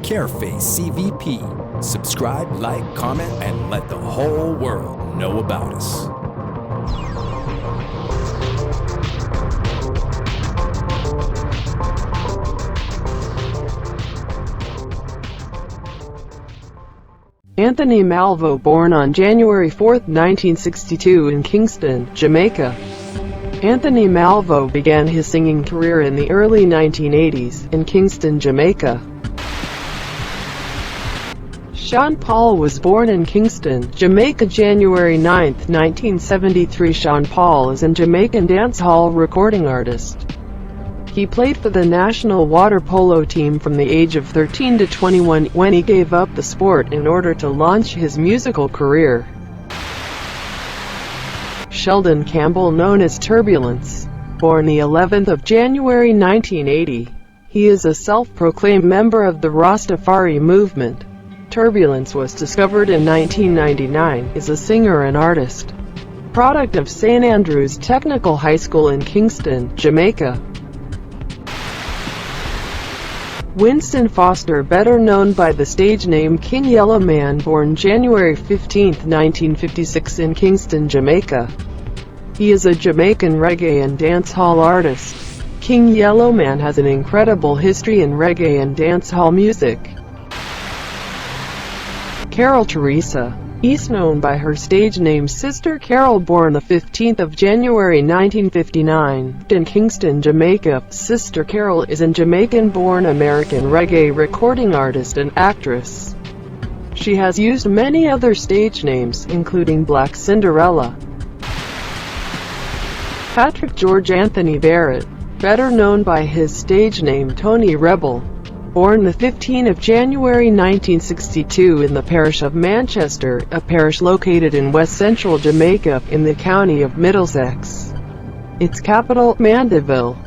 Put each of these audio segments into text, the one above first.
Careface CVP. Subscribe, like, comment, and let the whole world know about us. Anthony Malvo, born on January 4, 1962 in Kingston, Jamaica. Anthony Malvo began his singing career in the early 1980s, in Kingston, Jamaica. Sean Paul was born in Kingston, Jamaica, January 9, 1973. Sean Paul is a Jamaican dancehall recording artist. He played for the national water polo team from the age of 13 to 21, when he gave up the sport in order to launch his musical career. Sheldon Campbell, known as Turbulence, born the 11th of January 1980. He is a self-proclaimed member of the Rastafari movement. Turbulence was discovered in 1999, is a singer and artist. Product of St. Andrews Technical High School in Kingston, Jamaica. Winston Foster, better known by the stage name King Yellow Man, born January 15, 1956 in Kingston, Jamaica. He is a Jamaican reggae and dancehall artist. King Yellow Man has an incredible history in reggae and dancehall music. Carol Teresa, is known by her stage name Sister Carol, born the 15th of January 1959 in Kingston, Jamaica. Sister Carol is a Jamaican-born American reggae recording artist and actress. She has used many other stage names, including Black Cinderella. Patrick George Anthony Barrett, better known by his stage name Tony Rebel, born the 15th of January 1962 in the parish of Manchester, a parish located in west-central Jamaica, in the county of Middlesex. Its capital, Mandeville.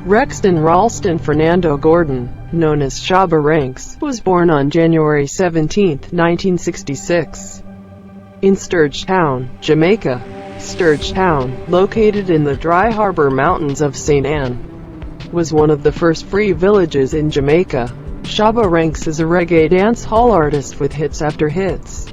Rexton Ralston Fernando Gordon, known as Shabba Ranks, was born on January 17, 1966. In Sturge Town, Jamaica. Sturge Town, located in the Dry Harbor Mountains of St. Anne, was one of the first free villages in Jamaica. Shabba Ranks is a reggae dancehall artist with hits after hits.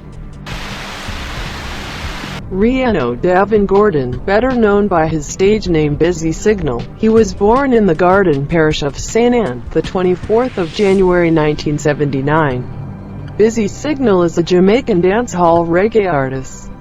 Riano Davin Gordon, better known by his stage name Busy Signal, he was born in the Garden parish of St. Anne, the 24th of January 1979. Busy Signal is a Jamaican dancehall reggae artist.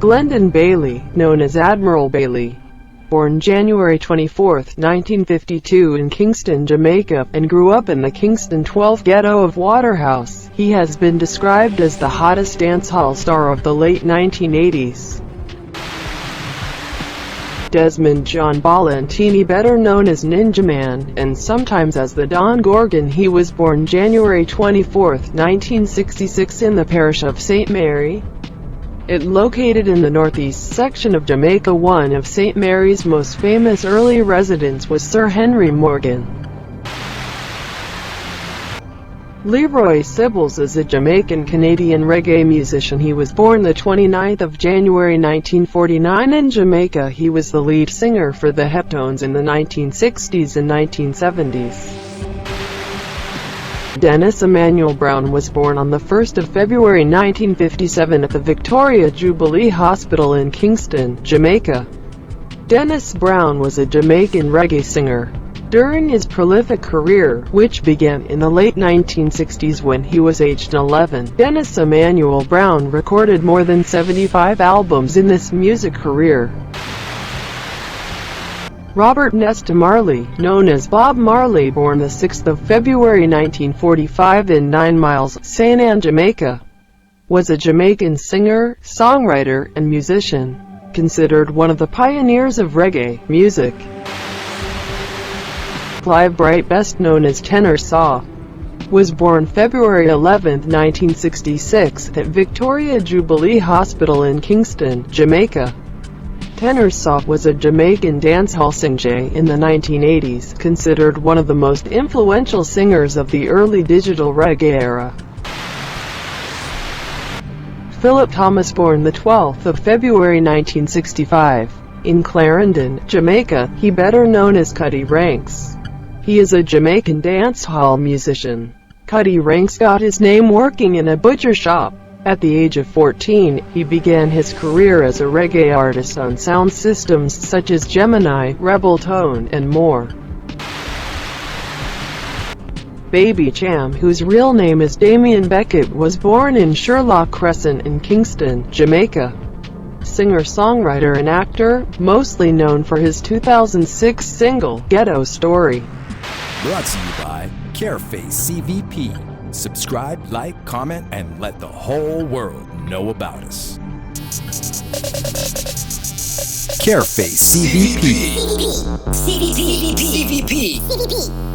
Glendon Bailey, known as Admiral Bailey, born January 24, 1952 in Kingston, Jamaica, and grew up in the Kingston 12 ghetto of Waterhouse. He has been described as the hottest dancehall star of the late 1980s. Desmond John Ballantyne, better known as Ninja Man, and sometimes as the Don Gorgon, he was born January 24, 1966 in the parish of St. Mary. It located in the northeast section of Jamaica. One of St. Mary's most famous early residents was Sir Henry Morgan. Leroy Sibbles is a Jamaican-Canadian reggae musician. He was born the 29th of January 1949 in Jamaica. He was the lead singer for the Heptones in the 1960s and 1970s. Dennis Emmanuel Brown was born on the 1st of February 1957 at the Victoria Jubilee Hospital in Kingston, Jamaica. Dennis Brown was a Jamaican reggae singer. During his prolific career, which began in the late 1960s when he was aged 11, Dennis Emmanuel Brown recorded more than 75 albums in this music career. Robert Nesta Marley, known as Bob Marley, born the 6th of February 1945 in 9 Miles, St. Anne, Jamaica, was a Jamaican singer, songwriter, and musician, considered one of the pioneers of reggae music. Clive Bright, best known as Tenor Saw, was born February 11, 1966, at Victoria Jubilee Hospital in Kingston, Jamaica. Tenor Saw was a Jamaican dancehall singer in the 1980s, considered one of the most influential singers of the early digital reggae era. Philip Thomas, born the 12th of February 1965, in Clarendon, Jamaica, he better known as Cuddy Ranks, He is a Jamaican dancehall musician. Cuddy Ranks got his name working in a butcher shop. At the age of 14, he began his career as a reggae artist on sound systems such as Gemini, Rebel Tone, and more. Baby Cham, whose real name is Damien Beckett, was born in Sherlock Crescent in Kingston, Jamaica. Singer-songwriter and actor, mostly known for his 2006 single, Ghetto Story. Brought to you by Careface CVP. Subscribe, like, comment, and let the whole world know about us. Careface CVP. CVP. CVP. CVP.